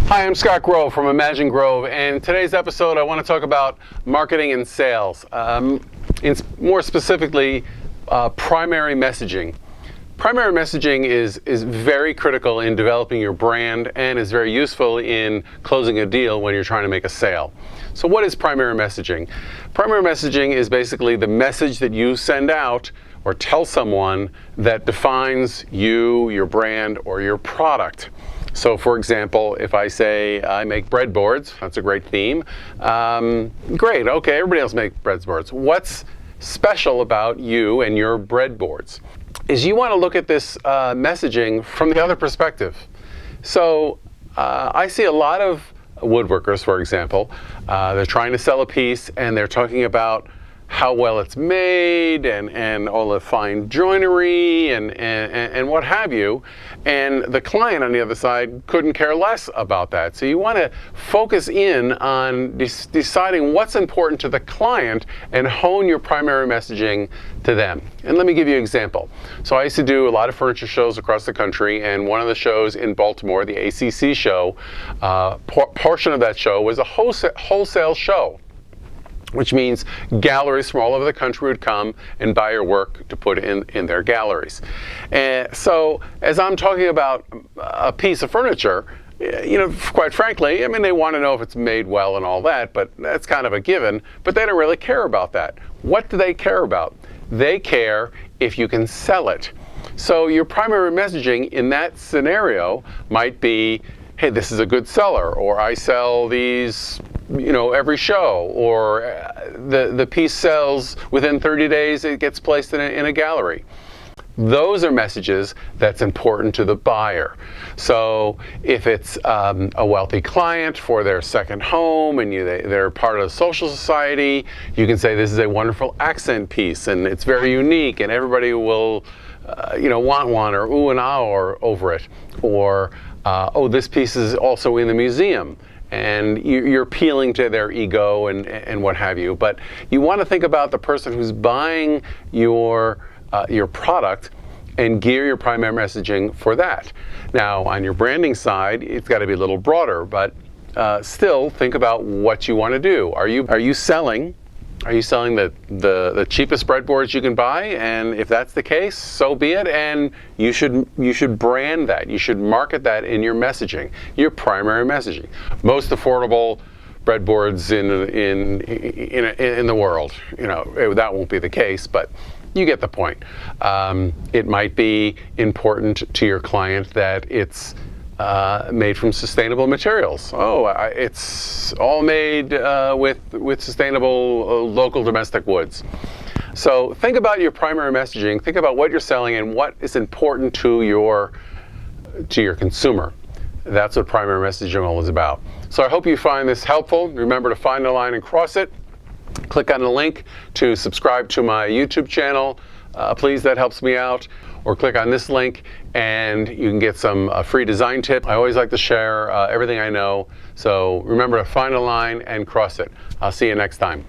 Hi, I'm Scott Grove from Imagine Grove, and today's episode I want to talk about marketing and sales. More specifically, primary messaging. Primary messaging is very critical in developing your brand and is very useful in closing a deal when you're trying to make a sale. So what is primary messaging? Primary messaging is basically the message that you send out or tell someone that defines you, your brand, or your product. So for example, if I say I make breadboards, that's a great theme. Great, okay, everybody else makes breadboards. What's special about you and your breadboards is you want to look at this messaging from the other perspective. So I see a lot of woodworkers, for example, they're trying to sell a piece and they're talking about how well it's made and all the fine joinery and what have you. And the client on the other side couldn't care less about that. So you want to focus in on deciding what's important to the client and hone your primary messaging to them. And let me give you an example. So I used to do a lot of furniture shows across the country, and one of the shows in Baltimore, the ACC show, portion of that show was a wholesale show, which means galleries from all over the country would come and buy your work to put in their galleries. And so as I'm talking about a piece of furniture, quite frankly, I mean, they want to know if it's made well and all that, but that's kind of a given, but they don't really care about that. What do they care about? They care if you can sell it. So your primary messaging in that scenario might be, hey, this is a good seller, or I sell these every show, or the piece sells within 30 days, it gets placed in a gallery. Those are messages that's important to the buyer. So if it's a wealthy client for their second home and they're part of a social society, you can say this is a wonderful accent piece and it's very unique and everybody will want one, or ooh and ah over it, or oh, this piece is also in the museum. And you're appealing to their ego and what have you. But you want to think about the person who's buying your product and gear your primary messaging for that. Now, on your branding side, it's got to be a little broader, but still think about what you want to do. Are you selling the cheapest breadboards you can buy? And if that's the case, so be it. And you should brand that. You should market that in your messaging, your primary messaging. Most affordable breadboards in the world. That won't be the case, but you get the point. It might be important to your client that it's made from sustainable materials. Oh, it's all made with sustainable local domestic woods. So think about your primary messaging. Think about what you're selling and what is important to your consumer. That's what primary messaging all is about. So I hope you find this helpful. Remember to find the line and cross it. Click on the link to subscribe to my YouTube channel. Please, that helps me out. Or click on this link and you can get some free design tips. I always like to share everything I know. So remember to find a line and cross it. I'll see you next time.